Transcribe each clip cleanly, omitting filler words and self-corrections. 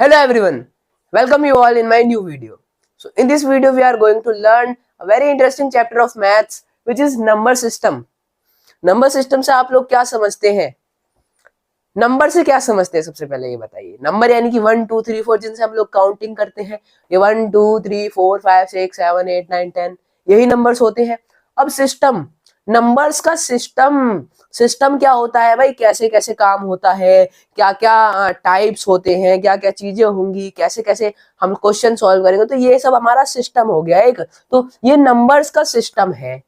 Hello everyone, welcome you all in my new video. So in this video we are going to learn a very interesting chapter of maths which is number system. Number system से आप लोग क्या समझते हैं? Number से क्या समझते हैं सबसे पहले ये बताइए. नंबर यानी कि 1 2 3 4 जिनसे हम लोग काउंटिंग करते हैं. ये 1 2 3 4 5 6 7 8 9 10 यही नंबर्स होते हैं. अब सिस्टम, नंबर्स का सिस्टम क्या होता है भाई, कैसे कैसे काम होता है, क्या क्या टाइप्स होते हैं, क्या क्या चीजें होंगी, कैसे कैसे हम क्वेश्चन सॉल्व करेंगे, तो ये सब हमारा सिस्टम हो गया एक. तो ये नंबर्स का सिस्टम है.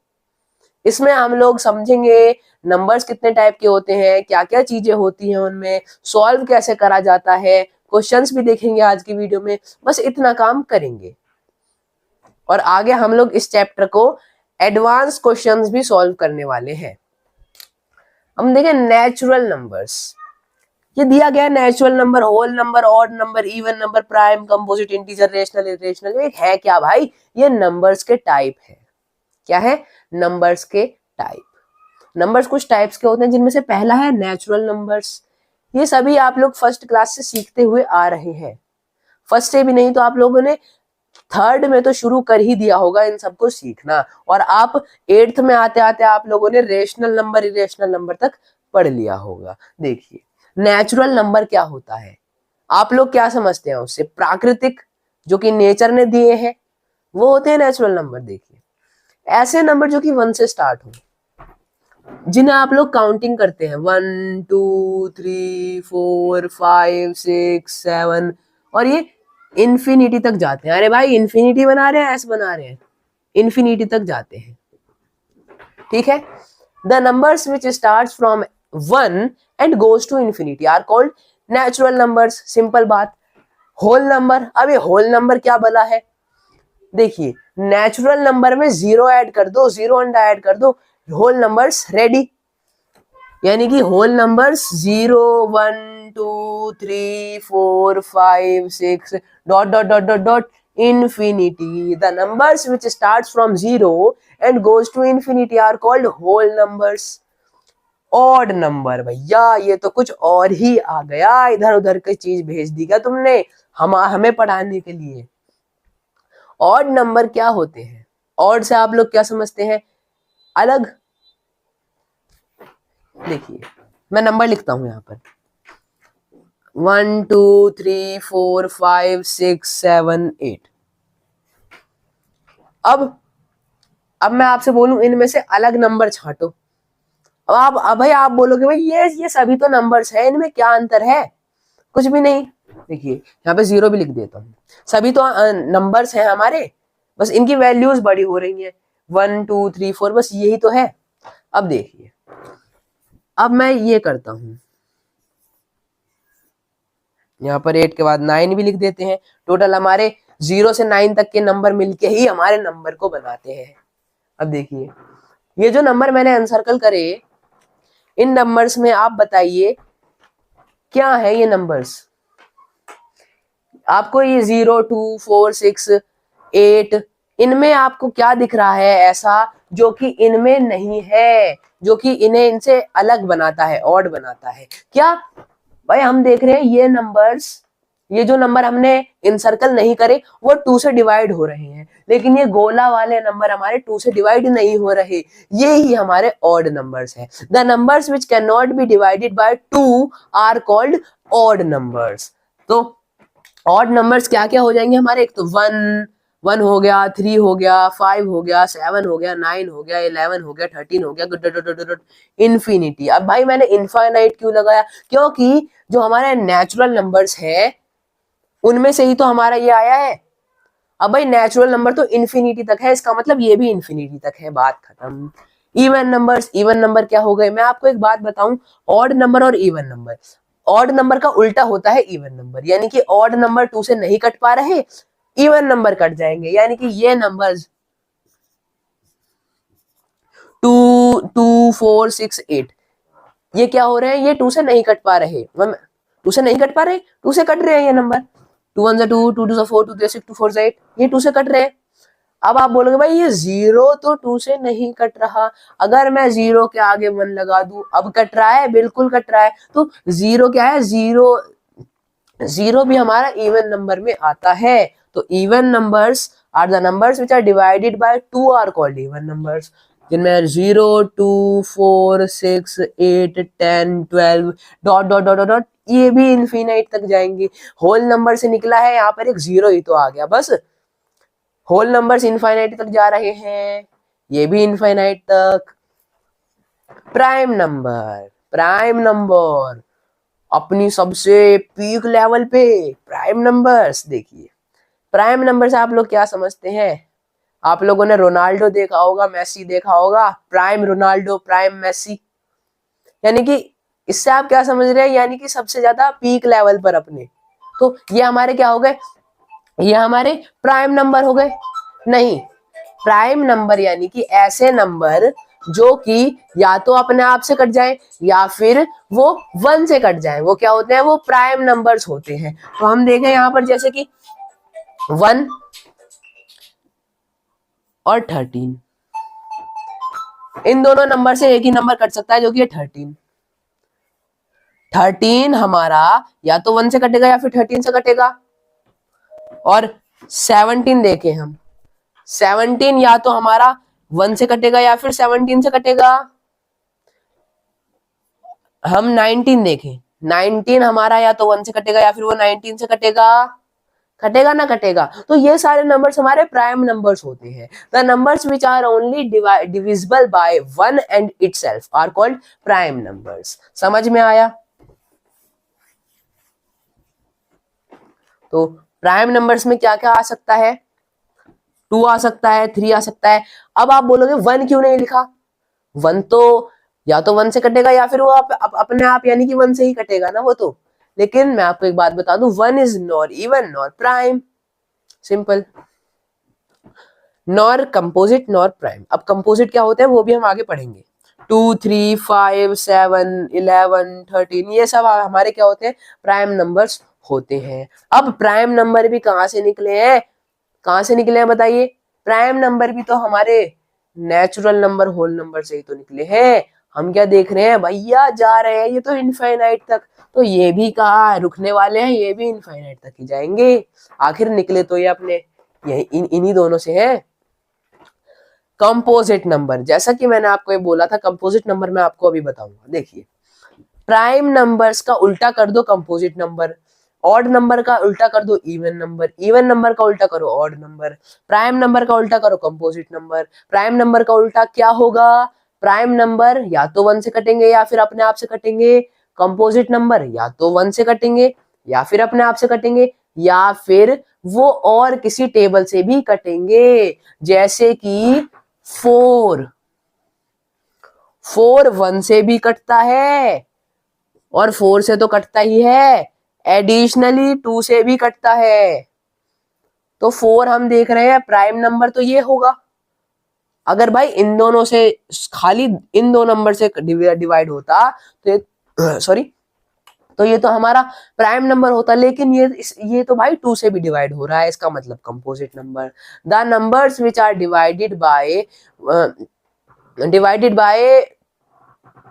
इसमें हम लोग समझेंगे नंबर्स कितने टाइप के होते हैं, क्या क्या चीजें होती हैं उनमें, सॉल्व कैसे करा जाता है, क्वेश्चंस भी देखेंगे आज की वीडियो में. बस इतना काम करेंगे और आगे हम लोग इस चैप्टर को एडवांस क्वेश्चंस भी सॉल्व करने वाले हैं. हम देखें नेचुरल नंबर्स. ये दिया गया natural number, whole number, odd number, even number, prime, composite, integer, rational, irrational. ये है क्या भाई? ये नंबर्स के टाइप है. क्या है? नंबर्स के टाइप. नंबर्स कुछ टाइप्स के होते हैं जिनमें से पहला है नेचुरल नंबर्स. ये सभी आप लोग फर्स्ट क्लास से सीखते हुए आ रहे हैं. फर्स्ट से भी नहीं तो आप लोगों ने थर्ड में तो शुरू कर ही दिया होगा इन सबको सीखना. और आप 8th में आते आते आप लोगों ने रेशनल नंबर, इरेशनल नंबर तक पढ़ लिया होगा. देखिए नेचुरल नंबर क्या होता है, आप लोग क्या समझते हैं उससे? प्राकृतिक, जो कि नेचर ने दिए हैं, वो होते हैं नेचुरल नंबर. देखिए ऐसे नंबर जो कि 1 से स्टार्ट हो, जिन्हें आप लोग काउंटिंग करते हैं 1 2 3 4 5 6 7 और ये इन्फिनिटी तक जाते हैं. अरे भाई इन्फिनिटी बना रहे हैं, एस बना रहे हैं, इन्फिनिटी तक जाते हैं. ठीक है. The numbers which starts from 1 and goes to infinity are called natural numbers. Simple बात. होल नंबर, अब ये होल नंबर क्या बला है? देखिए नेचुरल नंबर में जीरो ऐड कर दो, जीरो अंडा ऐड कर दो, होल नंबर्स रेडी. यानी कि whole numbers 0 1 2 3 4 5 6 dot dot dot dot dot infinity. The numbers which starts from 0 and goes to infinity are called whole numbers. Odd number, भैया ये तो कुछ और ही आ गया, इधर उधर की चीज भेज दी क्या तुमने हमें पढ़ाने के लिए. ऑड नंबर क्या होते हैं? ऑड से आप लोग क्या समझते हैं? अलग. देखिए मैं नंबर लिखता हूं यहां पर 1 2 3 4 5 6 7 8. अब मैं आपसे बोलूं इनमें से अलग नंबर छांटो. अब भाई आप बोलोगे भाई ये सभी तो नंबर्स है, इनमें क्या अंतर है? कुछ भी नहीं. देखिए यहाँ पे 0 भी लिख देता हूँ. सभी तो नंबर्स हैं हमारे, बस इनकी वैल्यूज बड़ी हो रही हैं. 1 2 3 4 बस यही तो है. अब देखिए अब मैं ये करता हूं, यहाँ पर 8 के बाद 9 भी लिख देते हैं. टोटल हमारे 0 से 9 तक के नंबर मिलके ही हमारे नंबर को बनाते हैं. अब देखिए ये जो नंबर मैंने अनसर्कल करे, इन नंबर्स में आप बताइए क्या है ये नंबर्स? आपको ये 0 2 4 6 8 इनमें आपको क्या दिख रहा है ऐसा जो कि इनमें नहीं है, जो कि इन्हें इनसे अलग बनाता है, ऑड बनाता है? क्या भाई? हम देख रहे हैं ये नंबर्स, ये जो नंबर हमने इनसर्कल नहीं करे वो 2 से डिवाइड हो रहे हैं, लेकिन ये गोला वाले नंबर हमारे 2 से डिवाइड नहीं हो रहे. ये ही हमारे ऑड नंबर्स हैं. The numbers which can not be divided by 2 are called odd numbers. तो ऑड नंबर्स क्या क्या हो जाएंगे हमारे? एक तो 1 हो गया, 3 हो गया, 5 हो गया, 7 हो गया, 9 हो गया, 11 हो गया, 13 हो गया, इन्फिनिटी. अब भाई मैंने इनफाइनाइट क्यों लगाया? क्योंकि जो हमारे नेचुरल नंबर्स हैं उनमें से ही तो हमारा ये आया है. अब भाई नेचुरल नंबर तो इन्फिनिटी तक है, इसका मतलब ये भी इन्फिनिटी तक है, बात खत्म. इवन नंबर्स, इवन नंबर क्या हो गए? मैं आपको एक बात बताऊं, ऑड नंबर और इवन नंबर, ऑड नंबर का उल्टा होता है इवन नंबर. यानी कि ऑड नंबर 2 से नहीं कट पा रहे, इवन नंबर कट जाएंगे. यानी कि ये नंबर्स 2 2 4 6 8 ये क्या हो रहे हैं? ये 2 से नहीं कट पा रहे. 2 से नहीं कट पा रहे, 2 से कट रहे हैं ये नंबर. 2 1 2 2 2 4 2 3 6 2 4 8 ये 2 से कट रहे हैं. अब आप बोलोगे भाई ये 0 तो 2 से नहीं कट रहा, अगर मैं 0 के आगे 1 लगा दूं अब कट रहा है? बिल्कुल कट रहा है. तो 0 क्या है? 0 जीरो भी हमारा इवन नंबर में आता है। तो even numbers are the numbers which are divided by 2 are called even numbers, जिनमें 0 2 4 6 8 10 12 डॉट डॉट डॉट डॉट, ये भी इनफिनाइट तक जाएंगे। होल नंबर से निकला है यहाँ पर एक जीरो ही तो आ गया, बस होल नंबर्स इनफाइनाइट तक जा रहे हैं, ये भी इनफाइनाइट तक। प्राइम नंबर, प्राइम नंबर अपनी सबसे पीक लेवल पे प्राइम नंबर्स। देखिए प्राइम नंबर से आप लोग क्या समझते हैं? आप लोगों ने रोनाल्डो देखा होगा, मेसी देखा होगा, प्राइम रोनाल्डो प्राइम मेसी, यानी कि इससे आप क्या समझ रहे हैं? यानी कि सबसे ज्यादा पीक लेवल पर अपने। तो ये हमारे क्या हो गए? ये हमारे प्राइम नंबर हो गए। नहीं, प्राइम नंबर यानी कि ऐसे नंबर जो कि या तो अपने आप से कट जाए या फिर वो 1 से कट जाए, वो क्या होते हैं? वो प्राइम नंबर्स होते हैं। तो हम देखें यहाँ पर जैसे कि 1 और 13, इन दोनों नंबर से एक ही नंबर कट सकता है जो कि है 13। 13 हमारा या तो 1 से कटेगा या फिर 13 से कटेगा। और 17 देखें हम, 17 या तो हमारा 1 से कटेगा या फिर 17 से कटेगा। हम 19 देखें, 19 हमारा या तो 1 से कटेगा या फिर वो 19 से कटेगा। कटेगा ना कटेगा। तो ये सारे नंबर्स हमारे प्राइम नंबर्स होते हैं। The numbers which are only divisible by 1 and itself are called prime numbers. समझ में आया? तो प्राइम नंबर्स में क्या क्या आ सकता है? 2 आ सकता है, 3 आ सकता है। अब आप बोलोगे 1 क्यों नहीं लिखा? 1 तो या तो 1 से कटेगा या फिर वो अपने आप यानी कि 1 से ही कटेगा ना वो तो। लेकिन मैं आपको एक बात बता दूं, 1 is nor even nor prime, simple. Nor composite nor prime. अब कंपोजिट क्या होते हैं वो भी हम आगे पढ़ेंगे। 2 3 5 7 11 13 ये सब हमारे क्या होते हैं? प्राइम नंबर्स होते हैं। अब प्राइम नंबर भी कहां से निकले हैं? कहां से निकले हैं बताइए? प्राइम नंबर भी तो हमारे नेचुरल नंबर होल नंबर से ही तो निकले हैं। हम क्या देख रहे हैं भैया? जा रहे हैं ये तो इनफाइनाइट तक। तो ये भी कहाँ रुकने वाले हैं? ये भी इनफाइनाइट तक ही जाएंगे। आखिर निकले तो ये अपने यही इन्हीं दोनों से है। कंपोजिट नंबर, जैसा कि मैंने आपको ये बोला था, कंपोजिट नंबर मैं आपको अभी बताऊंगा। देखिए प्राइम नंबर्स का उल्टा कर दो कंपोजिट नंबर, ऑड नंबर का उल्टा कर दो इवन नंबर, इवन नंबर का उल्टा करो ऑड नंबर, प्राइम नंबर का उल्टा करो कंपोजिट नंबर। प्राइम नंबर का उल्टा क्या होगा? प्राइम नंबर या तो 1 से कटेंगे या फिर अपने आप से कटेंगे। कंपोजिट नंबर या तो 1 से कटेंगे या फिर अपने आप से कटेंगे या फिर वो और किसी टेबल से भी कटेंगे। जैसे कि 4 1 से भी कटता है और 4 से तो कटता ही है, एडिशनली 2 से भी कटता है। तो 4 हम देख रहे हैं प्राइम नंबर तो ये होगा। अगर भाई इन दोनों से खाली इन दो नंबर से डिवाइड होता तो सॉरी तो ये तो हमारा प्राइम नंबर होता। लेकिन ये तो भाई 2 से भी डिवाइड हो रहा है, इसका मतलब composite number. The numbers which are divided by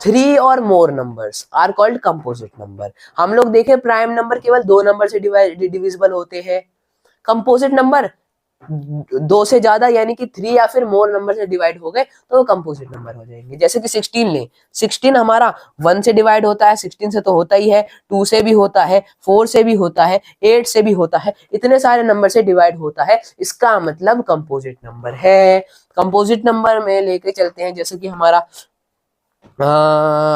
3 और more numbers are called composite number. हम लोग देखें प्राइम नंबर केवल 2 नंबर से डिविजिबल होते हैं। कंपोजिट नंबर 2 से ज्यादा यानी कि 3 या फिर मोर नंबर से डिवाइड हो गए तो वो कंपोजिट नंबर हो जाएंगे। जैसे कि 16 लें, 16 हमारा 1 से डिवाइड होता है, 16 से तो होता ही है, 2 से भी होता है, 4 से भी होता है, 8 से भी होता है, इतने सारे नंबर से डिवाइड होता है, इसका मतलब कंपोजिट नंबर है। कंपोजिट नंबर में लेके चलते हैं, जैसे कि हमारा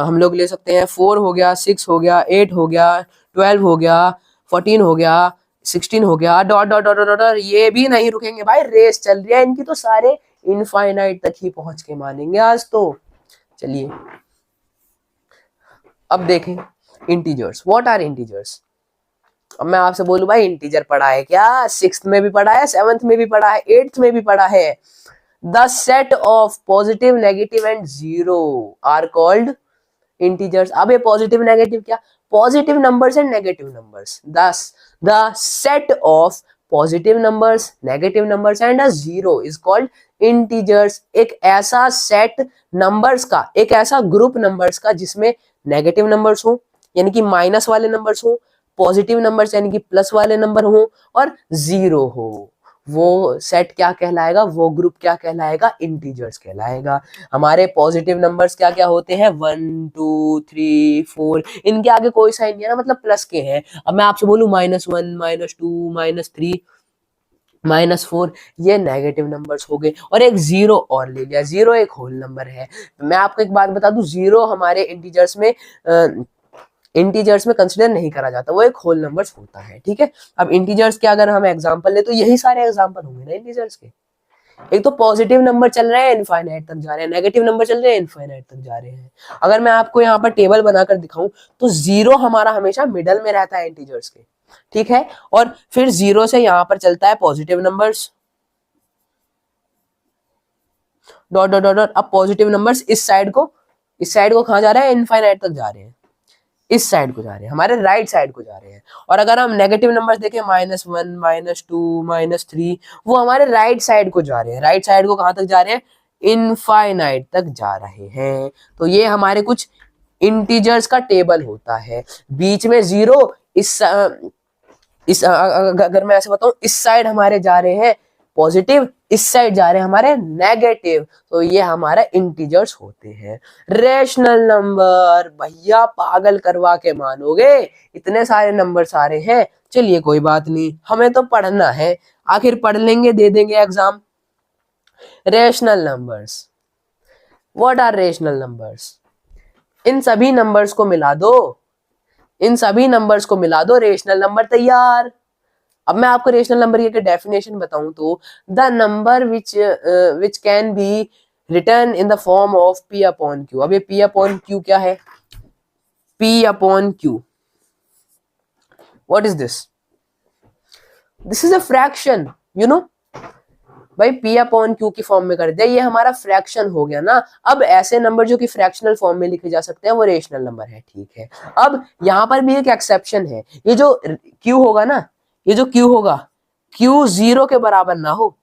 हम लोग ले सकते हैं 4 हो गया, 6 हो गया, 8 हो गया, 12 हो गया, 14 हो गया, 16 हो गया, डॉट डॉट डॉट डॉट। ये भी नहीं रुकेंगे भाई, रेस चल रही है इनकी तो सारे इनफाइनाइट तक ही पहुंच के मानेंगे आज तो। चलिए अब देखें इंटीजर्स। What are integers? अब मैं आपसे बोलूं भाई इंटीजर पढ़ा है क्या? 6th में भी पढ़ा है, 7th में भी पढ़ा है, 8th में भी पढ़ा है। The set of positive, negative and zero are called integers. अब ये positive, negative क्या? Positive numbers and negative numbers. Thus, the set of positive numbers, negative numbers and a zero is called integers. एक ऐसा set numbers का, एक ऐसा group numbers का जिसमें negative numbers हो यानी कि माइनस वाले numbers हो, पॉजिटिव नंबर्स यानी कि प्लस वाले नंबर हो और जीरो हो, वो सेट क्या कहलाएगा, वो ग्रुप क्या कहलाएगा, इंटीजर्स कहलाएगा। हमारे पॉजिटिव नंबर्स क्या क्या होते हैं, 1 2 3 4, इनके आगे कोई साइन नहीं है ना, मतलब प्लस के हैं। अब मैं आपसे बोलूं -1 -2 -3 -4, ये नेगेटिव नंबर्स हो गए। और एक जीरो और ले लिया, जीरो एक होल नंबर है। मैं आपको एक बात बता दूं, जीरो हमारे इंटीजर्स में कंसिडर नहीं करा जाता, वो एक होल नंबर्स होता है, ठीक है। अब इंटीजर्स के अगर हम एग्जांपल ले तो यही सारे एग्जांपल होंगे ना इंटीजर्स के। एक तो पॉजिटिव नंबर चल रहे हैं इनफाइनाइट तक जा रहे हैं, नेगेटिव नंबर चल रहे हैं इनफाइनाइट तक जा रहे हैं। अगर मैं आपको यहाँ पर टेबल बनाकर दिखाऊं तो जीरो हमारा हमेशा मिडल में रहता है इंटीजर्स के, ठीक है। और फिर जीरो से यहाँ पर चलता है positive numbers, dot dot dot dot. अब पॉजिटिव नंबर्स इस साइड को कहाँ जा रहे हैं, इनफाइनाइट तक जा रहे हैं, इस साइड को जा रहे हैं, हमारे राइट साइड को जा रहे हैं। और अगर हम नेगेटिव नंबर्स देखें, -1 -2 -3, वो हमारे राइट साइड को जा रहे हैं। राइट साइड को कहां तक जा रहे हैं, इनफाइनाइट तक जा रहे हैं। तो ये हमारे कुछ इंटीजर्स का टेबल होता है। बीच में जीरो, अगर मैं ऐसे बताऊं, इस साइड हमारे जा रहे हैं पॉजिटिव, इस साइड जा रहे हैं हमारे नेगेटिव, तो ये हमारा इंटीजर्स होते हैं। रेशनल नंबर भैया पागल करवा के मानोगे, इतने सारे नंबर्स आ रहे हैं। चलिए कोई बात नहीं, हमें तो पढ़ना है, आखिर पढ़ लेंगे, दे देंगे exam. Rational numbers, what are rational numbers? इन सभी नंबर्स को मिला दो, इन सभी नंबर्स को मिला दो, रेशनल नंबर तैयार। अब मैं आपको रेशनल नंबर की डेफिनेशन बताऊं तो, the number which can be return in the form of p upon q। अब ये p अपॉन q क्या है, p upon q, what is this? This is a fraction, you know भाई, p upon q की form में कर दिया, ये हमारा फ्रैक्शन हो गया ना। अब ऐसे नंबर जो कि फ्रैक्शनल फॉर्म में लिखे जा सकते हैं वो रेशनल नंबर है, ठीक है। अब यहाँ पर भी एक एक्सेप्शन है, ये जो q होगा ना, ये जो q होगा, q जीरो के बराबर ना हो।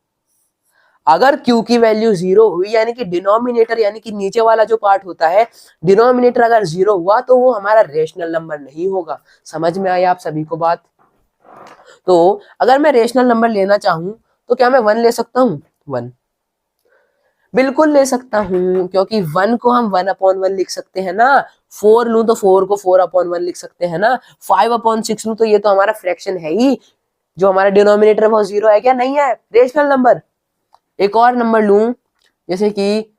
अगर q की वैल्यू जीरो हुई, यानी कि डिनोमिनेटर यानी कि नीचे वाला जो पार्ट होता है, डिनोमिनेटर अगर जीरो हुआ तो वो हमारा रेशनल नंबर नहीं होगा। समझ में आई आप सभी को बात? तो अगर मैं रेशनल नंबर लेना चाहूं तो क्या मैं 1 ले सकता हूं? 1 बिल्कुल ले सकता हूं, क्योंकि 1 को हम 1/1 लिख सकते हैं ना। 4 लूं तो 4 को 4/1 लिख सकते हैं ना। 5/6 लूं तो ये तो हमारा फ्रैक्शन है ही, जो हमारा डिनोमिनेटर वो जीरो है क्या? नहीं है, रेशनल नंबर। एक और नंबर लूं जैसे कि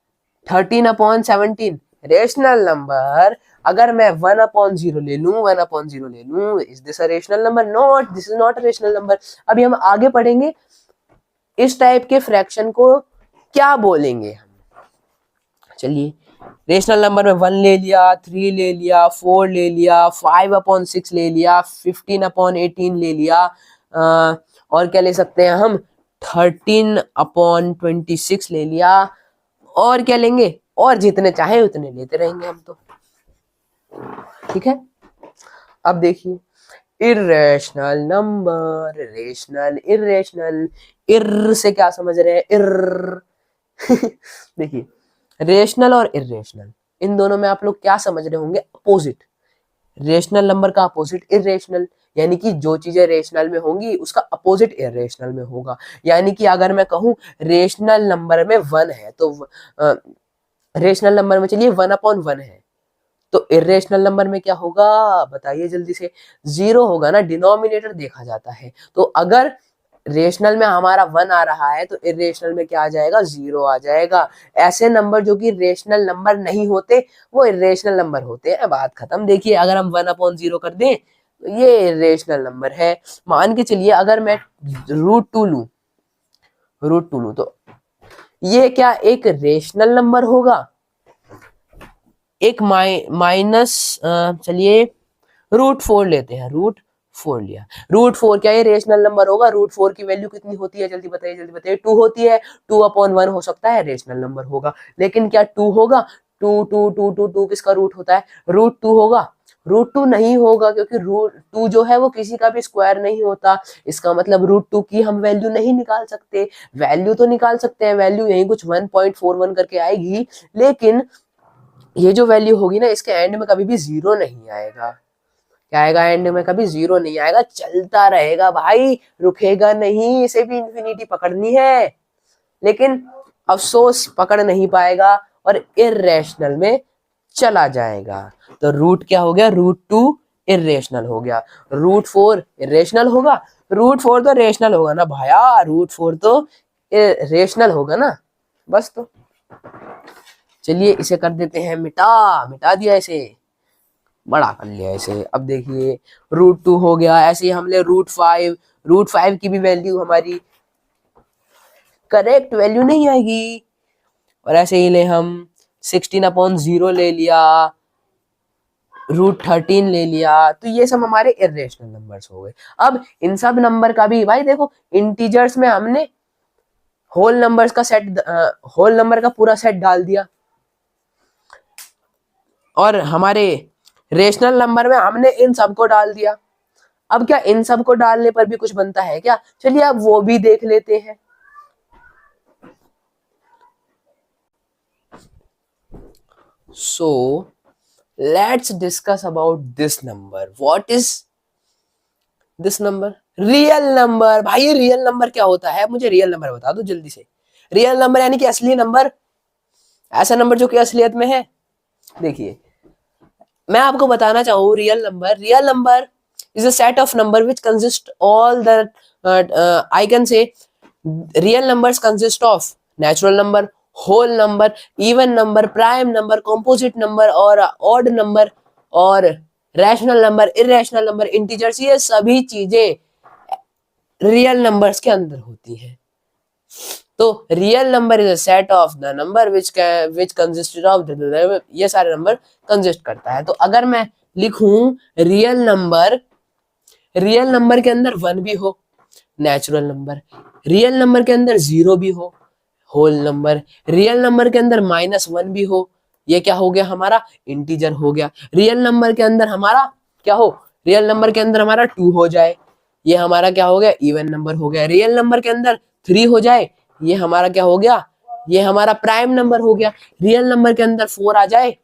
13/17, रेशनल नंबर। अगर मैं 1/0 ले लूं, 1/0 ले लूं, is this a rational number? Not, this is not a rational number. अभी हम आगे पढ़ेंगे इस टाइप के फ्रैक्शन को क्या बोलेंगे हम। चलिए, रेशनल नंबर में 1 ले लिया, 3 ले लिया, 4 ले लिया, 5/6 ले लिया, 15/18 ले लिया, और क्या ले सकते हैं हम, 13/26 ले लिया, और क्या लेंगे, और जितने चाहे उतने लेते रहेंगे हम तो, ठीक है। अब देखिए, इर्रेशनल नंबर, रेशनल, इर्रेशनल। इर से क्या समझ रहे हैं, इर देखिए, रेशनल और इर्रेशनल, इन दोनों में आप लोग क्या समझ रहे होंगे, अपोजिट। रेशनल नंबर का अपोजिट इर्रेशनल, यानी कि जो चीजें रेशनल में होंगी उसका अपोजिट इर्रेशनल में होगा। यानी कि अगर मैं कहूं रेशनल नंबर में 1 है तो रेशनल नंबर में चलिए 1/1 है, तो इर्रेशनल नंबर में क्या होगा बताइए जल्दी से? 0 होगा ना, डिनोमिनेटर देखा जाता है। तो अगर रेशनल में हमारा 1 आ रहा है तो इर्रेशनल में क्या आ जाएगा, 0 आ जाएगा। ऐसे नंबर जो कि रेशनल नंबर नहीं होते वो इर्रेशनल नंबर होते हैं, बात खत्म। देखिए, अगर हम 1/0 कर दें तो ये इर्रेशनल नंबर है। मान के चलिए अगर मैं √2 लूं, तो ये क्या एक रेशनल नंबर होगा? एक माइनस, चलिए √4 लेते हैं, √4 लिया। √4 क्या ये रेशनल नंबर होगा? √4 की वैल्यू कितनी होती है, जल्दी बताइए, जल्दी बताइए। 2 होती है, 2/1 हो सकता है, रेशनल नंबर होगा। लेकिन क्या 2 होगा? 2 किसका रूट होता है? √2 होगा? √2 नहीं होगा, क्योंकि √2 जो है वो किसी का भी स्क्वायर नहीं होता। इसका मतलब √2 की हम वैल्यू नहीं निकाल सकते। वैल्यू तो निकाल सकते हैं, वैल्यू यही कुछ 1.41 करके आएगी, लेकिन ये जो वैल्यू होगी ना, इसके एंड में कभी भी 0 नहीं आएगा। क्या आएगा एंड में, कभी जीरो नहीं आएगा, चलता रहेगा भाई, रुकेगा नहीं, इसे भी इंफिनिटी पकड़नी है, लेकिन अफसोस पकड़ नहीं पाएगा और इर्रेशनल में चला जाएगा। तो रूट क्या हो गया, √2 इर्रेशनल हो गया, √4 इर्रेशनल होगा, √4 तो रेशनल होगा ना भाया, √4 तो रेशनल होगा ना, बस। तो चलिए इसे कर देते हैं मिटा दिया, इसे बड़ा कर लिया इसे। अब देखिए √2 हो गया, ऐसे ही हमने √5 की भी वैल्यू हमारी करेक्ट वैल्यू नहीं आएगी, और ऐसे ही ले हम 16/0 ले लिया, √13 ले लिया, तो ये सब हमारे इर्रेशनल नंबर्स हो गए। अब इन सब नंबर का भी भाई देखो, इंटीजर्स में हमने होल नंबर का पूरा सेट डाल दिया, और हमारे रेशनल नंबर में हमने इन सबको डाल दिया। अब क्या इन सबको डालने पर भी कुछ बनता है क्या, चलिए अब वो भी देख लेते हैं। So let's discuss about this number. What is this number? Real number. भाई रियल नंबर क्या होता है, मुझे रियल नंबर बता दो जल्दी से। रियल नंबर यानी कि असली नंबर, ऐसा नंबर जो कि असलियत में है। देखिए मैं आपको बताना चाहूँ, real number is a set of number which consist all the I can say real numbers consist of natural number, whole number, even number, prime number, composite number और ऑड नंबर, और rational number, irrational number, integers, ये सभी चीजें real numbers के अंदर होती हैं। तो real number is a set of the number which consisted of, ये सारे नंबर कंसिस्ट करता है। तो अगर मैं लिखूं रियल नंबर के अंदर 1 भी हो, नेचुरल नंबर, रियल नंबर के अंदर 0 भी हो, होल नंबर, रियल नंबर के अंदर -1 भी हो, ये क्या हो गया हमारा, इंटीजर हो गया। रियल नंबर के अंदर हमारा क्या हो, रियल नंबर के अंदर हमारा 2 हो जाए, ये हमारा क्या हो गया, इवन नंबर हो गया। रियल नंबर के अंदर 3 हो जाए, ये हमारा क्या हो गया, ये हमारा प्राइम नंबर हो गया। रियल नंबर के अंदर 4 आ जाए,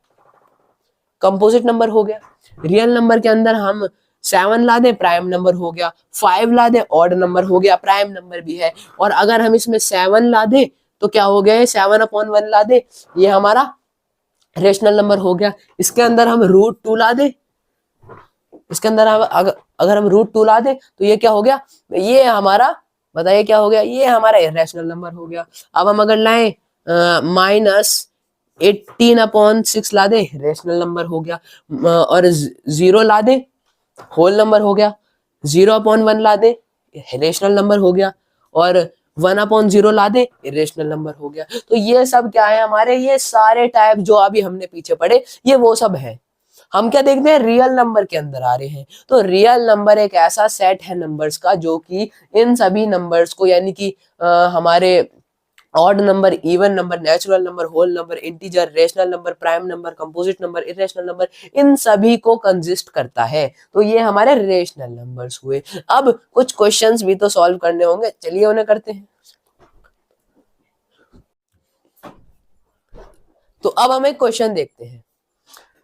कंपोजिट नंबर हो गया। रियल नंबर के अंदर हम 7 ला दें, प्राइम नंबर हो गया। 5 ला दें, ऑड नंबर हो गया, प्राइम नंबर भी है। और अगर हम इसमें 7 ला दें तो क्या हो गया, 7/1 ला दे, ये हमारा रेशनल नंबर हो गया। इसके अंदर हम √2 ला दे, इसके अंदर हम अगर हम √2 ला दे तो ये क्या हो गया, ये हमारा, बताइए क्या हो गया, ये हमारा इरेशनल नंबर हो गया। अब हम अगर लाएं -18/6 ला दे, रेशनल नंबर हो गया। और 0 ला दे, होल नंबर हो गया। 0/1 ला दे, रेशनल नंबर हो गया। और 1/0 ला दे, इरेशनल नंबर हो गया। तो ये सब क्या है हमारे, ये सारे टाइप जो अभी हमने पीछे पढ़े, ये वो सब है। हम क्या देखते हैं, रियल नंबर के अंदर आ रहे हैं। तो रियल नंबर एक ऐसा सेट है नंबर्स का जो कि इन सभी नंबर्स को, यानी कि हमारे odd number, even number, natural number, whole number, integer, rational number, prime number, composite number, irrational number, इन सभी को कंसिस्ट करता है। तो ये हमारे रेशनल नंबर्स हुए। अब कुछ क्वेश्चंस भी तो सॉल्व करने होंगे, चलिए उन्हें करते हैं। तो अब हम एक क्वेश्चन देखते हैं।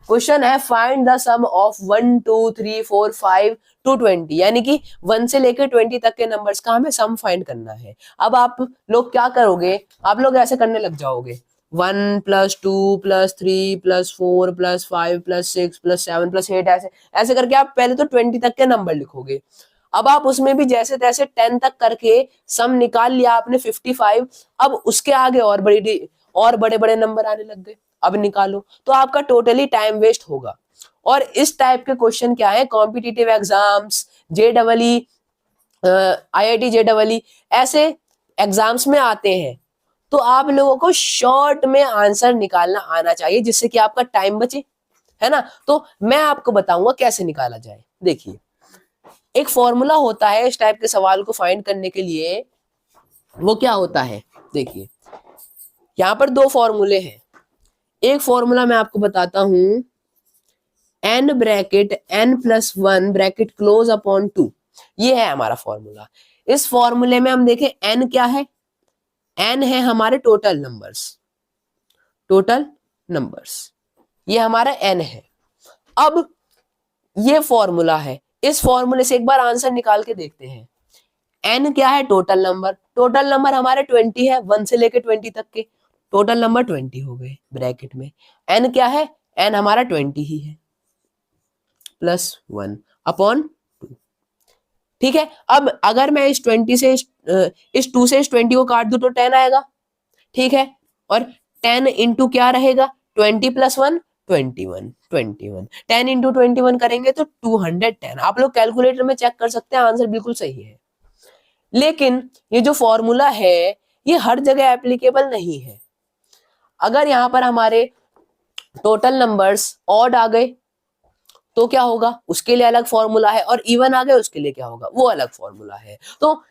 क्वेश्चन है, find the sum of 1 2 3 4 5 to 20, यानी कि 1 से लेकर 20 तक के नंबर्स का हमें सम फाइंड करना है। अब आप लोग क्या करोगे, आप लोग ऐसे करने लग जाओगे, 1 + 2 + 3 + 4 + 5 + 6 + 7 + 8, ऐसे ऐसे करके आप पहले तो 20 तक के नंबर लिखोगे। अब आप उसमें भी जैसे तैसे 10 तक करके सम निकाल लिया आपने 55। अब उसके आगे और बड़े बड़े नंबर आने लग गए, अब निकालो, तो आपका टोटली टाइम वेस्ट होगा। और इस टाइप के क्वेश्चन क्या है, competitive exams, JEE, IIT JEE, ऐसे एग्जाम्स में आते हैं। तो आप लोगों को शॉर्ट में आंसर निकालना आना चाहिए, जिससे कि आपका टाइम बचे, है ना। तो मैं आपको बताऊंगा कैसे निकाला जाए। देखिए एक फॉर्मूला होता है इस टाइप के सवाल को फाइंड करने के लिए, वो क्या होता है, देखिए यहां पर 2 फॉर्मूले हैं। एक फॉर्मूला मैं आपको बताता हूं, n + 1 ब्रैकेट क्लोज अपॉन 2, ये है हमारा फॉर्मूला। इस फॉर्मूले में हम देखें n क्या है, n है हमारे टोटल नंबर्स, ये हमारा n है। अब ये फॉर्मूला है, इस फॉर्मूले से एक बार आंसर निकाल के देखते हैं। एन क्या है? Total number. टोटल नंबर हमारे 20 है, 1 से लेके 20 तक के टोटल नंबर 20 हो गए ब्रैकेट में। एन क्या है? एन हमारा 20 ही है, +1 अपॉन 2। ठीक है, अब अगर मैं इस 20 से इस 2 से इस 20 को काट दूं तो 10 आएगा। ठीक है, और 10 इंटू क्या रहेगा? 20 + 1 21, 21 10 इंटू 21 करेंगे तो 210। आप लोग कैलकुलेटर में चेक कर सकते हैं, आंसर बिल्कुल सही है। लेकिन ये जो फॉर्मूला है ये हर जगह एप्लीकेबल नहीं है। अगर यहां पर हमारे टोटल नंबर्स ऑड आ गए तो क्या होगा? उसके लिए अलग फॉर्मूला है, और इवन आ गए उसके लिए क्या होगा? वो अलग फॉर्मूला है। तो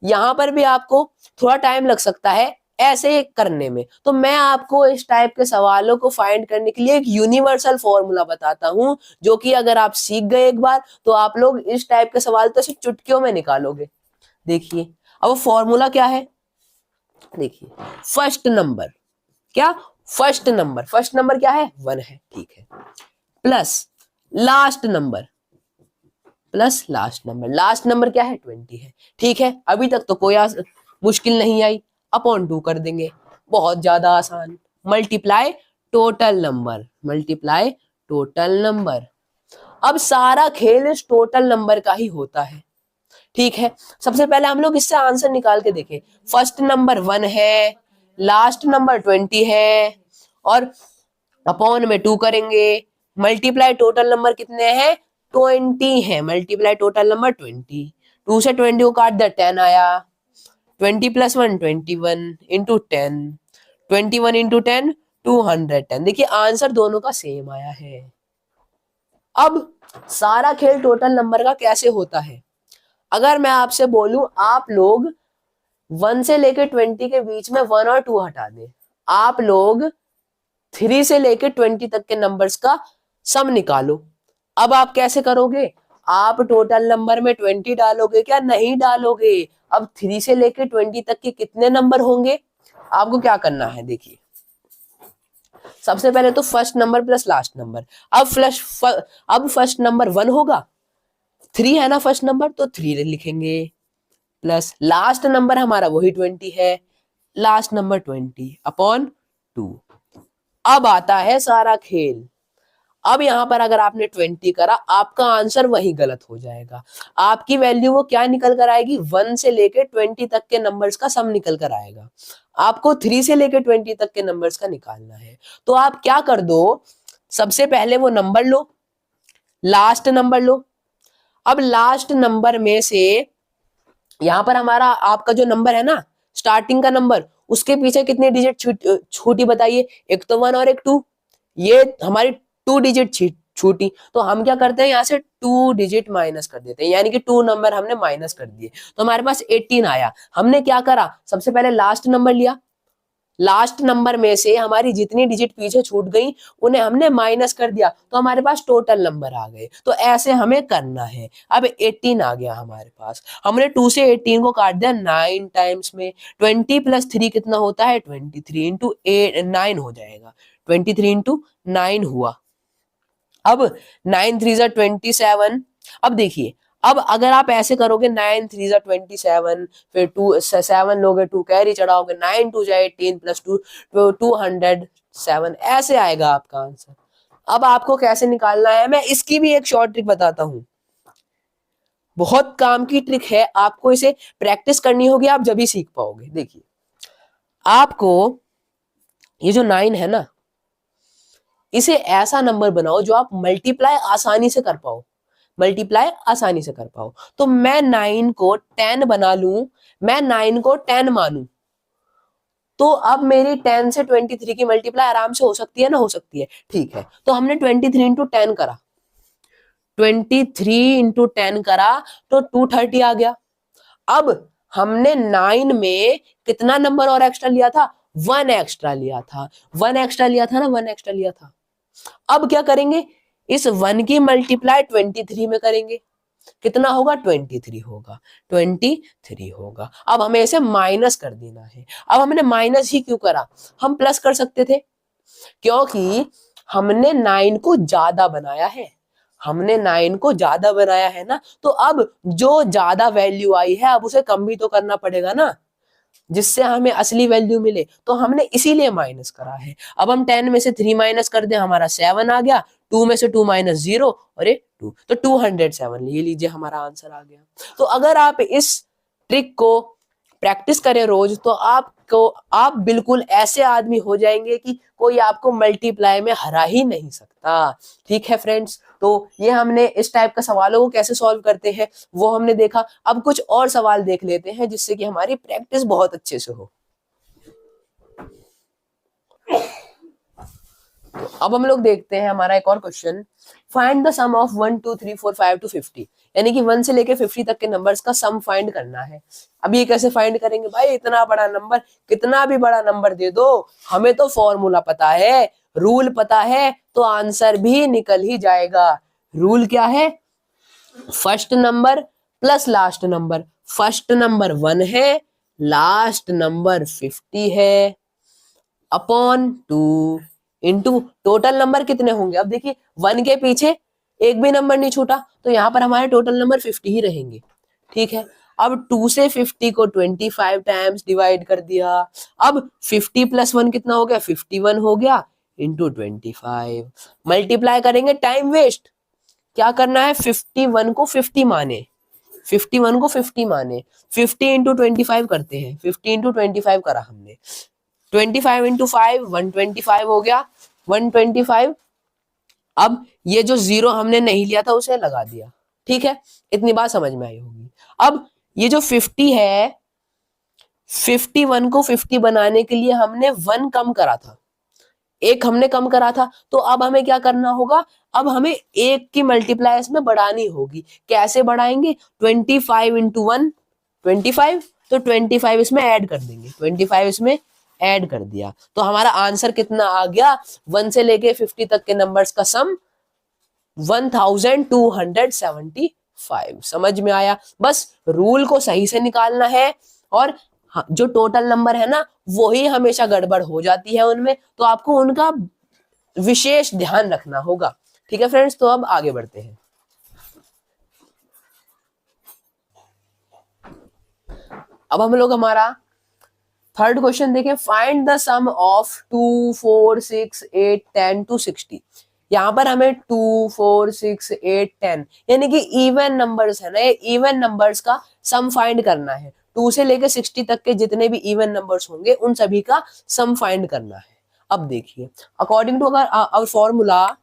यहां पर भी आपको थोड़ा टाइम लग सकता है ऐसे करने में। तो मैं आपको इस टाइप के सवालों को फाइंड करने के लिए एक यूनिवर्सल फॉर्मूला बताता हूं, जो कि अगर आप सीख गए एक बार तो आप लोग इस टाइप के सवाल तो सिर्फ चुटकियों में निकालोगे। देखिए, अब वो फॉर्मूला क्या है? देखिए, फर्स्ट नंबर क्या? फर्स्ट नंबर क्या है? 1 है। ठीक है, plus last number last number क्या है? 20 है। ठीक है, अभी तक तो कोई मुश्किल नहीं आई। अपॉन 2 कर देंगे, बहुत ज्यादा आसान। Multiply total number. अब सारा खेल इस टोटल नंबर का ही होता है। ठीक है, सबसे पहले हम लोग इससे आंसर निकाल के देखें। फर्स्ट नंबर 1 है, लास्ट नंबर 20 है, और अपॉन में 2 करेंगे। मल्टीप्लाई टोटल नंबर कितने हैं? 20 है। मल्टीप्लाई टोटल नंबर 20, 2 से 20 को काट दिया, 10 आया। 20 + 1 21 इंटू 10, 21 इंटू 10 210। देखिए आंसर दोनों का सेम आया है। अब सारा खेल टोटल नंबर का कैसे होता है? अगर मैं आपसे बोलूं आप लोग 1 से लेके 20 के बीच में 1 और 2 हटा दें, आप लोग 3 से लेके 20 तक के नंबर्स का सम निकालो। अब आप कैसे करोगे? आप टोटल नंबर में 20 डालोगे क्या? नहीं डालोगे। अब 3 से लेके 20 तक के कितने नंबर होंगे? आपको क्या करना है? देखिए, सबसे पहले तो first number plus last number. अब फर्स्ट नंबर 1 होगा, 3 है ना फर्स्ट नंबर, तो 3 लिखेंगे, प्लस लास्ट नंबर हमारा वही 20 है, लास्ट नंबर 20 अपॉन 2। अब आता है सारा खेल। अब यहां पर अगर आपने 20 करा, आपका आंसर वही गलत हो जाएगा। आपकी वैल्यू वो क्या निकल कर आएगी? 1 से लेके 20 तक के नंबर्स का सम निकल कर आएगा। आपको 3 से लेके 20 तक के नंबर्स का निकालना है। तो आप क्या कर दो, सबसे पहले वो नंबर लो, लास्ट नंबर लो। अब लास्ट नंबर में से यहां पर हमारा आपका जो नंबर है ना, स्टार्टिंग का नंबर, उसके पीछे कितनी डिजिट छूटी बताइए? एक तो 1 और एक 2। ये हमारी 2 डिजिट छूटी, तो हम क्या करते हैं? यहाँ से 2 डिजिट माइनस कर देते हैं, यानी कि 2 नंबर हमने माइनस कर दिए, तो हमारे पास 18 आया। हमने क्या करा? सबसे पहले लास्ट नंबर लिया, लास्ट नंबर में से हमारी जितनी डिजिट पीछे छूट गई उन्हें हमने माइनस कर दिया, तो हमारे पास टोटल नंबर आ गए। तो ऐसे हमें करना है। अब 18 आ गया हमारे पास, हमने 2 से 18 को काट दिया 9 टाइम्स में। 20 + 3 कितना होता है? 23 इंटू 9 हो जाएगा, 23 इंटू 9 हुआ। अब 9 3 ज़ा 27। अब देखिए, अब अगर आप ऐसे करोगे 9 3 ज़ा 27, फिर 2 7 लोगे, 2 कैरी चढ़ाओगे, 9 2 ज़ा 18 + 2 207, ऐसे आएगा आपका आंसर। अब आपको कैसे निकालना है, मैं इसकी भी एक शॉर्ट ट्रिक बताता हूं। बहुत काम की ट्रिक है, आपको इसे प्रैक्टिस करनी होगी, आप जब ही सीख पाओगे। देखिए, आपको ये जो 9 है ना, इसे ऐसा नंबर बनाओ जो आप मल्टीप्लाई आसानी से कर पाओ। तो मैं 9 को 10 बना लूं, मैं 9 को 10 मानूं, तो अब मेरी 10 से 23 की मल्टीप्लाई आराम से हो सकती है ना? हो सकती है। ठीक है, तो हमने 23 इंटू 10 करा, 23 इंटू 10 करा तो 230 आ गया। अब हमने 9 में कितना नंबर और एक्स्ट्रा लिया था? 1 एक्स्ट्रा लिया था, 1 एक्स्ट्रा लिया था ना, 1 एक्स्ट्रा लिया था। अब क्या करेंगे? इस 1 की मल्टीप्लाई 23 में करेंगे, कितना होगा? 23 होगा, 23 होगा। अब हमें इसे माइनस कर देना है। अब हमने माइनस ही क्यों करा? हम प्लस कर सकते थे, क्योंकि हमने 9 को ज्यादा बनाया है, हमने 9 को ज्यादा बनाया है ना, तो अब जो ज्यादा वैल्यू आई है अब उसे कम भी तो करना पड़ेगा ना, जिससे हमें असली वैल्यू मिले, तो हमने इसीलिए माइनस करा है। अब हम 10 में से 3 माइनस कर दें, हमारा 7 आ गया, 2 में से 2 माइनस 0, अरे 2, तो 207, ये लीजिए हमारा आंसर आ गया। तो अगर आप इस ट्रिक को प्रैक्टिस करें रोज, तो आप बिल्कुल ऐसे आदमी हो जाएंगे कि कोई आपको मल्टीप्लाई में हरा ही नहीं सकता। ठीक है फ्रेंड्स, तो ये हमने इस टाइप का सवालों को कैसे सॉल्व करते हैं वो हमने देखा। अब कुछ और सवाल देख लेते हैं जिससे कि हमारी प्रैक्टिस बहुत अच्छे से हो। तो अब हम लोग देखते हैं हमारा एक और question, find the sum of 1 2 3 4 5 to 50, यानी कि 1 से लेके 50 तक के नंबर्स का सम फाइंड करना है। अब ये कैसे फाइंड करेंगे भाई, इतना बड़ा नंबर, कितना भी बड़ा नंबर दे दो, हमें तो फॉर्मूला पता है, रूल पता है, तो आंसर भी निकल ही जाएगा। रूल क्या है, first number plus last number, first number 1 है, लास्ट नंबर 50 है, अपॉन 2 इंटू टोटल नंबर कितने होंगे। अब देखिए 1 के पीछे एक भी नंबर नहीं छूटा, तो यहां पर हमारे टोटल नंबर 50 ही रहेंगे। ठीक है, अब 2 से 50 को 25 टाइम्स डिवाइड कर दिया। अब 50 प्लस 1 कितना हो गया, 51 हो गया, इंटू 25 मल्टीप्लाई करेंगे, टाइम वेस्ट, क्या करना है, 51 को 50 माने, 51 को 50 माने, 50 इंटू 25 करते हैं, 50 इंटू 25 करा हमने, 25 इंटू 5 125 हो गया, 125। अब ये जो 0 हमने नहीं लिया था उसे लगा दिया। ठीक है, इतनी बात समझ में आई होगी। अब ये जो 50 है, 51 को 50 बनाने के लिए हमने 1 कम करा था, एक हमने कम करा था, तो अब हमें क्या करना होगा, अब हमें एक की मल्टीप्लाई इसमें बढ़ानी होगी। कैसे बढ़ाएंगे, 25 इंटू 1 25, तो 25 इसमें ऐड कर देंगे, 25 इसमें ऐड कर दिया, तो हमारा आंसर कितना आ गया, 1 से लेके 50 तक के नंबर्स का सम 1275। समझ में आया, बस रूल को सही से निकालना है, और जो टोटल नंबर है ना वही हमेशा गड़बड़ हो जाती है उनमें, तो आपको उनका विशेष ध्यान रखना होगा। ठीक है फ्रेंड्स, तो अब आगे बढ़ते हैं। अब हम लोग हमारा थर्ड क्वेश्चन देखें, find the sum of 2 4 6 8 10 to 60। यहाँ पर हमें 2 4 6 8 10 यानी कि इवन नंबर्स है ना, ये इवन नंबर्स का सम फाइंड करना है। 2 से लेकर 60 तक के जितने भी इवन नंबर्स होंगे उन सभी का सम फाइंड करना है। अब देखिए, according to our formula,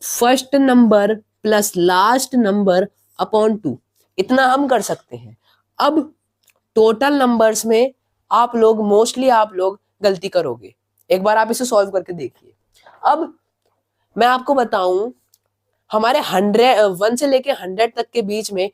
first number plus last number upon 2, इतना हम कर सकते हैं। अब टोटल नंबर्स में आप लोग गलती करोगे, एक बार आप इसे सॉल्व करके देखिए। अब मैं आपको बताऊं, हमारे 1 से लेके 100 तक के बीच में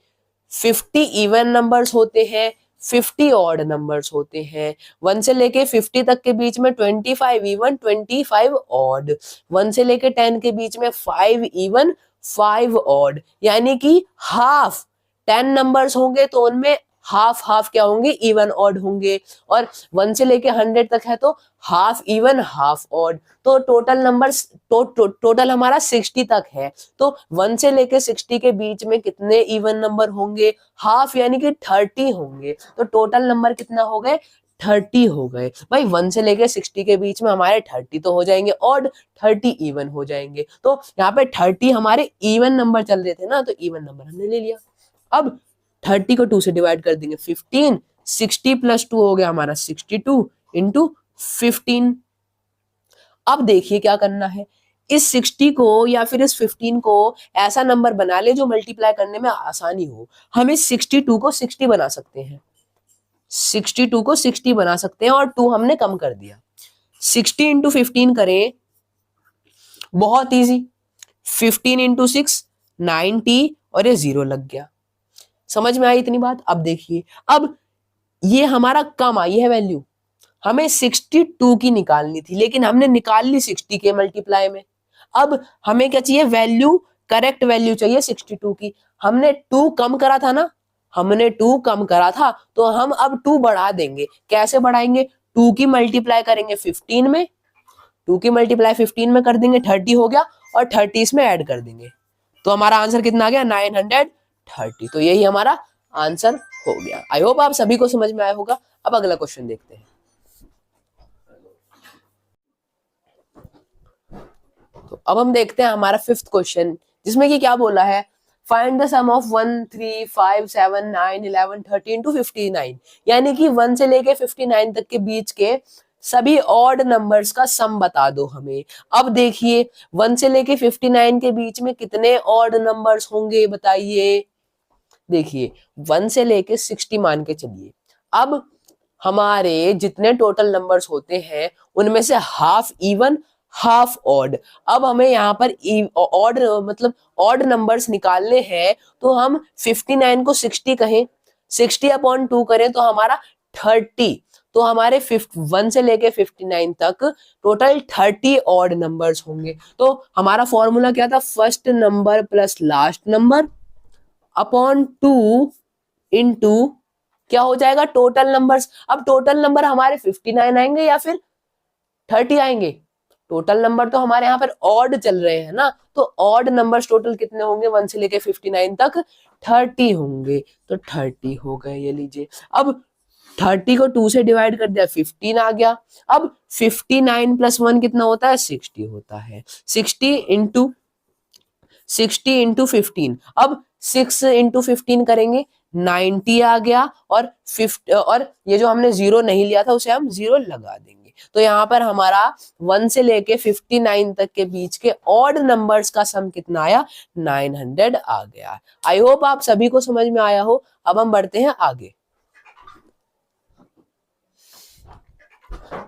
50 इवन नंबर्स होते हैं, 50 ऑड नंबर्स होते हैं। 1 से लेके 50 तक के बीच में 25 इवन 25 ऑड, 1 से लेके 10 के बीच में 5 इवन 5 ऑड, यानी कि हाफ 10 नंबर्स होंगे तो उनमें हाफ हाफ क्या होंगे, इवन ऑड होंगे, और 1 से लेके 100 तक है तो हाफ इवन हाफ ऑड। तो टोटल नंबर्स टोटल हमारा 60 तक है, तो 1 से लेके 60 के बीच में कितने इवन नंबर होंगे, हाफ यानी कि 30 होंगे। तो टोटल नंबर कितना हो गए, 30 हो गए। भाई 1 से लेके 60 के बीच में हमारे 30 तो हो जाएंगे ऑड, 30 इवन हो जाएंगे। तो यहाँ पे 30 हमारे इवन नंबर चल रहे थे ना, तो इवन नंबर हमने ले लिया। अब 30 को 2 से डिवाइड कर देंगे, 15, 60 प्लस 2 हो गया हमारा 62 इंटू 15। अब देखिए क्या करना है, इस 60 को या फिर इस 15 को ऐसा नंबर बना ले जो मल्टीप्लाई करने में आसानी हो। हम इस 62 को 60 बना सकते हैं, 62 को 60 बना सकते हैं, और 2 हमने कम कर दिया। 60 इंटू 15 करें, बहुत इजी, 15 इंटू 6 90, और ये 0 लग गया। समझ में आई इतनी बात। अब देखिए, अब ये हमारा कम आई है वैल्यू, हमें 62 की निकालनी थी, लेकिन हमने निकाल ली 60 के मल्टीप्लाई में। अब हमें क्या चाहिए, वैल्यू, करेक्ट वैल्यू चाहिए 62 की। हमने 2 कम करा था ना, हमने 2 कम करा था, तो हम अब 2 बढ़ा देंगे। कैसे बढ़ाएंगे, 2 की मल्टीप्लाई करेंगे 15 में, 2 की मल्टीप्लाई 15 में कर देंगे, 30 हो गया, और 30 इसमें ऐड कर देंगे, तो हमारा आंसर कितना आ गया 930। तो यही हमारा आंसर हो गया। आई होप आप सभी को समझ में आया होगा। अब अगला क्वेश्चन देखते हैं। तो अब हम देखते हैं हमारा फिफ्थ क्वेश्चन, जिसमें कि क्या बोला है, find the sum of 1 3 5 7 9 11 13 to 59। यानी कि 1 से लेके 59 तक के बीच के सभी ऑड नंबर्स का सम बता दो हमें। अब देखिए 1 से लेके 59 के बीच में कितने ऑड नंबर्स होंगे बताइए। देखिए 1 से लेके 60 मान के चलिए। अब हमारे जितने टोटल नंबर्स होते हैं उनमें से हाफ इवन हाफ ऑड। अब हमें यहाँ पर ऑड मतलब ऑड नंबर्स निकालने हैं, तो हम 59 को 60 कहें, 60/2 करें तो हमारा 30। तो हमारे 1 से लेके 59 तक टोटल 30 ऑड नंबर्स होंगे। तो हमारा फॉर्मूला क्या था, first number plus last number upon 2 into क्या हो जाएगा टोटल नंबर्स। अब टोटल नंबर हमारे 59 आएंगे या फिर 30 आएंगे। टोटल नंबर तो हमारे यहाँ पर ऑड चल रहे हैं ना, तो ऑड नंबर्स टोटल कितने होंगे 1 से लेके 59 तक 30 होंगे। तो 30 हो गए, ये लीजिए। अब 30 को 2 से डिवाइड कर दिया 15 आ गया। अब 59 प्लस 1 कितना होता है 60 होता है। 60 इंटू 15। अब 6 इंटू 15 करेंगे 90 आ गया। और 50 और ये जो हमने जीरो नहीं लिया था उसे हम जीरो लगा देंगे। तो यहाँ पर हमारा 1 से लेके 59 तक के बीच के ऑड नंबर्स का सम कितना आया 900 आ गया। आई होप आप सभी को समझ में आया हो। अब हम बढ़ते हैं आगे।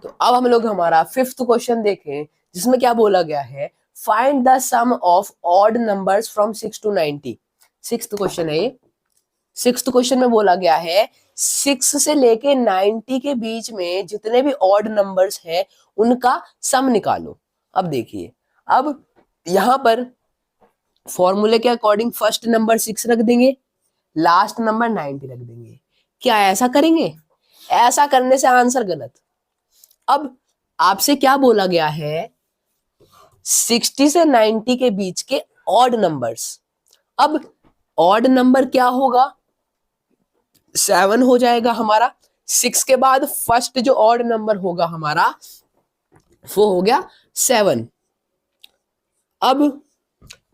तो अब हम लोग हमारा फिफ्थ क्वेश्चन देखें, जिसमें क्या बोला गया है, find the sum of odd numbers from 6 to 90। Sixth question है ये। सिक्स्थ क्वेश्चन में बोला गया है 6 से लेके 90 के बीच में जितने भी ऑड नंबर्स हैं उनका सम निकालो। अब देखिए, अब यहां पर फॉर्मूले के अकॉर्डिंग फर्स्ट नंबर 6 रख देंगे, लास्ट नंबर 90 रख देंगे। क्या ऐसा करेंगे? ऐसा करने से आंसर गलत। अब आपसे क्या बोला गया है, 60 से 90 के बीच के ऑड नंबर्स। अब ऑड नंबर क्या होगा, 7 हो जाएगा हमारा। 6 के बाद फर्स्ट जो ऑड नंबर होगा हमारा वो हो गया 7। अब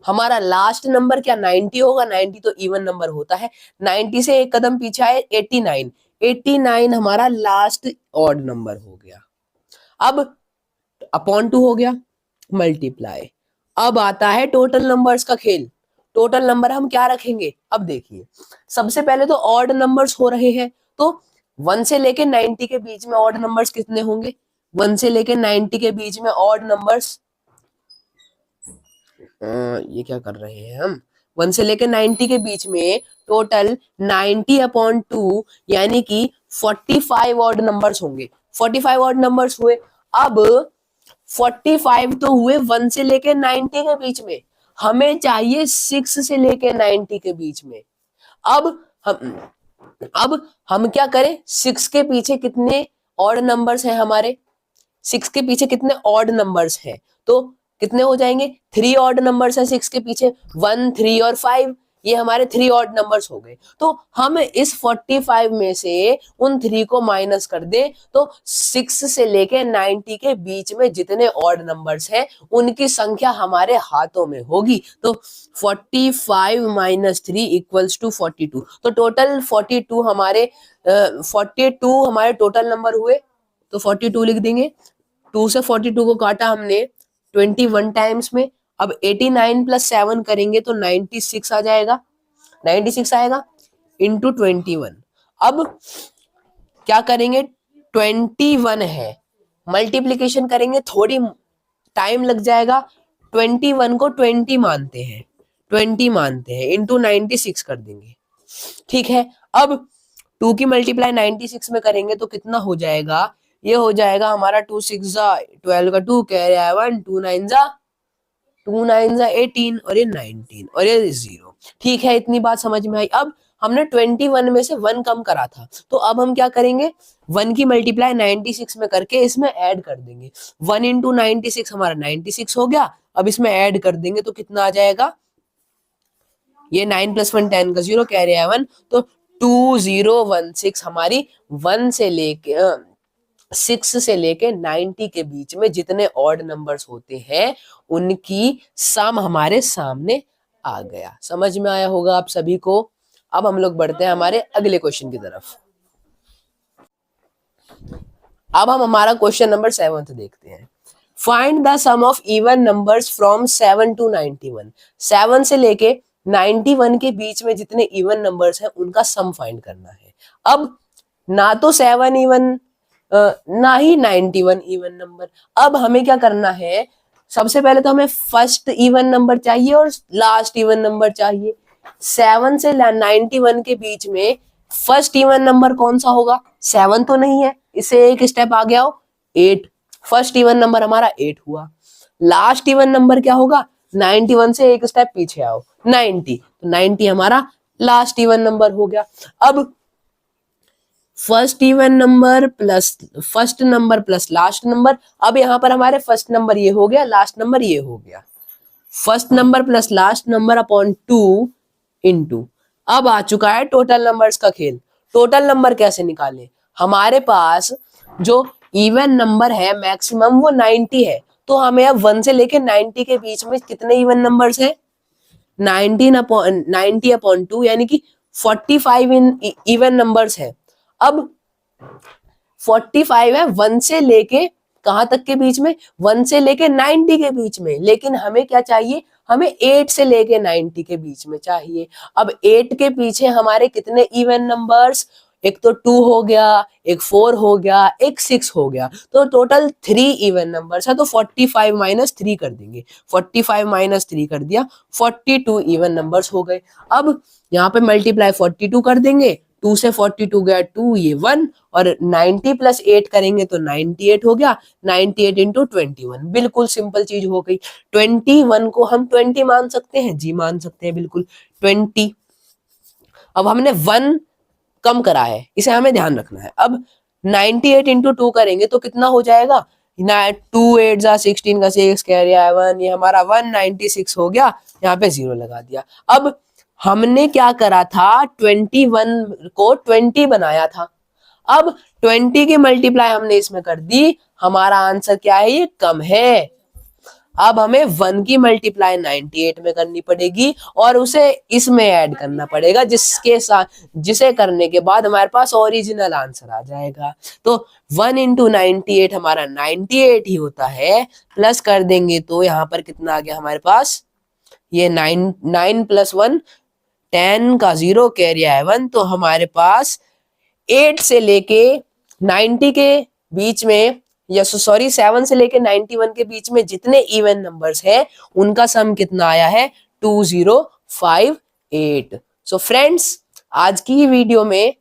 हमारा लास्ट नंबर क्या 90 होगा। 90 तो इवन नंबर होता है। 90 से एक कदम पीछे आए 89। 89 हमारा लास्ट ऑड नंबर हो गया। अब अपॉन 2 हो गया, मल्टीप्लाई। अब आता है टोटल नंबर्स का खेल। टोटल नंबर हम क्या रखेंगे। अब देखिए, सबसे पहले तो ऑड नंबर्स हो रहे हैं, तो 1 से लेके 90 के बीच में ऑड नंबर्स कितने होंगे। 1 से लेके 90 के बीच में ऑड नंबर्स, ये क्या कर रहे हैं हम, 1 से लेके 90 के बीच में टोटल 90/2 यानी कि 45 ऑड नंबर्स होंगे। 45 ऑड नंबर्स हुए। अब 45 तो हुए 1 से लेके 90 के बीच में, हमें चाहिए 6 से लेके 90 के बीच में। अब हम क्या करें, 6 के पीछे कितने ऑड नंबर्स हैं हमारे, 6 के पीछे कितने ऑड नंबर्स हैं, तो कितने हो जाएंगे, 3 ऑड नंबर्स हैं 6 के पीछे, 1 3 और 5, ये हमारे 3 ऑड नंबर्स हो गए। तो हम इस 45 में से उन 3 को माइनस कर दें, तो 6 से लेके 90 के बीच में जितने ऑड नंबर्स हैं उनकी संख्या हमारे हाथों में होगी। तो 45 माइनस 3 इक्वल्स टू 42। तो टोटल 42 हमारे 42 हमारे टोटल नंबर हुए। तो 42 लिख देंगे। 2 से 42 को काटा हमने 21 टाइम्स में। अब 89 प्लस 7 करेंगे तो 96 आ जाएगा। 96 आएगा इंटू 21। अब क्या करेंगे, 21 है, मल्टीप्लीकेशन करेंगे, थोड़ी टाइम लग जाएगा। 21 को 20 मानते हैं, 20 मानते हैं, इंटू 96 कर देंगे। ठीक है। अब 2 की मल्टीप्लाई 96 में करेंगे तो कितना हो जाएगा, ये हो जाएगा हमारा 2 6 12 का 2 कैरी आया 1, 2 9 18 और ये 19 और ये 0। ठीक है, इतनी बात समझ में आई। अब हमने 21 में से 1 कम करा था, तो अब हम क्या करेंगे, 1 की मल्टीप्लाई 96 में करके इसमें ऐड कर देंगे। 1 इंटू 96 हमारा 96 हो गया। अब इसमें ऐड कर देंगे तो कितना आ जाएगा, ये 9 + 1 10 का 0 कैरी आया 1, तो 2016 हमारी 1 से लेके 6 से लेके 90 के बीच में जितने ऑड नंबर्स होते हैं उनकी सम हमारे सामने आ गया। समझ में आया होगा आप सभी को। अब हम लोग बढ़ते हैं हमारे अगले क्वेश्चन की तरफ। अब हम हमारा क्वेश्चन नंबर 7 देखते हैं। Find the sum of even numbers from 7 to 91। 7 से लेके 91 के बीच में जितने इवन नंबर्स हैं उनका सम फाइंड करना है। अब ना तो 7 इवन ना ही 91 इवन नंबर। अब हमें क्या करना है, सबसे पहले तो हमें फर्स्ट इवन नंबर चाहिए और लास्ट इवन नंबर चाहिए। 7 से 91 के बीच में फर्स्ट इवन नंबर कौन सा होगा? 7 तो नहीं है, इसे एक स्टेप आगे आओ, 8। फर्स्ट इवन नंबर हमारा 8 हुआ। लास्ट इवन नंबर क्या होगा? 91 से एक स्टेप पीछे आओ, 90। तो 90 हमारा लास्ट इवन नंबर हो गया। अब first even number plus first number plus last number. अब यहां पर हमारे फर्स्ट नंबर ये हो गया, लास्ट नंबर ये हो गया। First number plus last number upon 2 into, अब आ चुका है टोटल नंबर्स का खेल। टोटल नंबर कैसे निकालें? हमारे पास जो इवन नंबर है मैक्सिमम वो 90 है, तो हमें अब 1 से लेके 90 के बीच में कितने इवन नंबर्स हैं? 90 अपॉन 2 यानी कि 45 इवन नंबर्स है। अब 45 है 1 से लेके कहां तक के बीच में? 1 से लेके 90 के बीच में। लेकिन हमें क्या चाहिए? हमें 8 से लेके 90 के बीच में चाहिए। अब 8 के पीछे हमारे कितने इवन नंबर्स? एक तो 2 हो गया, एक 4 हो गया, एक 6 हो गया, तो टोटल 3 इवन नंबर्स है। तो 45 माइनस 3 कर देंगे, 45 माइनस 3 कर दिया, 42 इवन नंबर्स हो गए। अब यहाँ पे मल्टीप्लाई 42 कर देंगे, 2 से 42 गया 2, ये 1, और 90 + 8 करेंगे तो 98 हो गया। 98 इंटू 21, बिल्कुल सिंपल चीज हो गई। 21 को हम 20 मान सकते हैं जी, मान सकते हैं बिल्कुल 20। अब हमने 1 कम करा है, इसे हमें ध्यान रखना है। अब 98 इंटू 2 करेंगे तो कितना हो जाएगा? 2 8 जा 16 का 6 कैरी आया 1, ये हमारा 196 हो गया। यहाँ पे 0 लगा दिया। अब हमने क्या करा था? 21 को 20 बनाया था। अब 20 की मल्टीप्लाई हमने इसमें कर दी, हमारा आंसर क्या है? ये कम है। अब हमें 1 की मल्टीप्लाई 98 में करनी पड़ेगी और उसे इसमें ऐड करना पड़ेगा, जिसके साथ जिसे करने के बाद हमारे पास ओरिजिनल आंसर आ जाएगा। तो 1 इंटू 98 हमारा 98 ही होता है। प्लस कर देंगे तो यहाँ पर कितना आ गया हमारे पास? ये 9 + 1 10 का 0 कैरी आया 1, तो हमारे पास 8 से लेके 90 के बीच में, या सॉरी 7 से लेके 91 के बीच में जितने इवन नंबर्स हैं उनका सम कितना आया है? 2058। सो फ्रेंड्स, आज की वीडियो में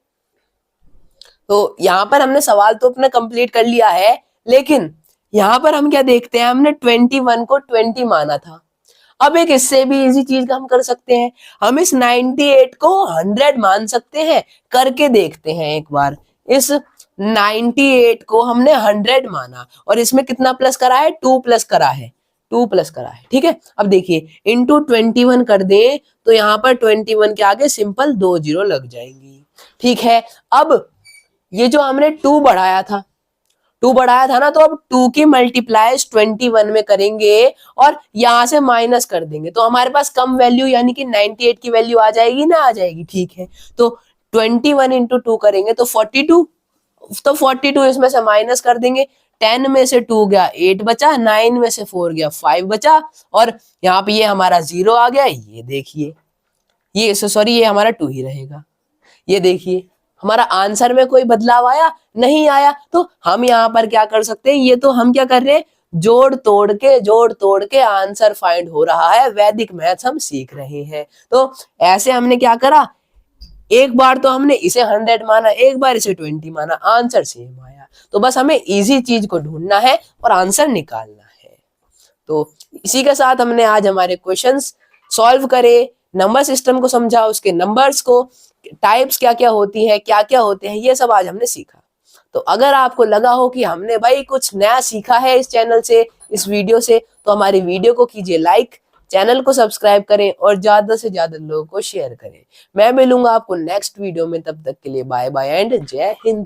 तो यहाँ पर हमने सवाल तो अपना कंप्लीट कर लिया है, लेकिन यहाँ पर हम क्या देखते हैं? हमने 21 को 20 माना था। अब एक इससे भी इजी चीज का हम कर सकते हैं, हम इस 98 को 100 मान सकते हैं। करके देखते हैं एक बार। इस 98 को हमने 100 माना और इसमें कितना प्लस करा है? 2 प्लस करा है, 2 प्लस करा है, ठीक है। अब देखिए इंटू 21 कर दे तो यहाँ पर 21 के आगे सिंपल 2 0 लग जाएंगी, ठीक है। अब ये जो हमने 2 बढ़ाया था ना, तो अब 2 की मल्टीप्लाई 21 में करेंगे और यहां से माइनस कर देंगे तो हमारे पास कम वैल्यू यानी कि 98 की वैल्यू आ जाएगी ना? आ जाएगी, ठीक है। तो 21 इंटू 2 करेंगे तो 42, तो 42 इसमें से माइनस कर देंगे। 10 में से 2 गया 8 बचा, 9 में से 4 गया 5 बचा, और यहाँ पे ये हमारा 0 आ गया। ये देखिए, ये सॉरी ये हमारा 2 ही रहेगा। ये देखिए हमारा आंसर में कोई बदलाव आया? नहीं आया। तो हम यहाँ पर क्या कर सकते हैं? ये तो हम क्या कर रहे हैं? जोड़ तोड़ के आंसर फाइंड हो रहा है। वैदिक मैथ्स हम सीख रहे हैं। तो ऐसे हमने क्या करा? एक बार तो हमने इसे 100 माना, एक बार इसे 20 माना, आंसर सेम आया। तो बस हमें इजी चीज को ढूंढना है और आंसर निकालना है। तो इसी के साथ हमने आज हमारे क्वेश्चंस सॉल्व करे, नंबर सिस्टम को समझा, उसके नंबर्स को, टाइप्स क्या क्या होती है, क्या क्या होते हैं, ये सब आज हमने सीखा। तो अगर आपको लगा हो कि हमने भाई कुछ नया सीखा है इस चैनल से, इस वीडियो से, तो हमारी वीडियो को कीजिए लाइक, चैनल को सब्सक्राइब करें और ज्यादा से ज्यादा लोगों को शेयर करें। मैं मिलूंगा आपको नेक्स्ट वीडियो में, तब तक के लिए बाय बाय एंड जय हिंद।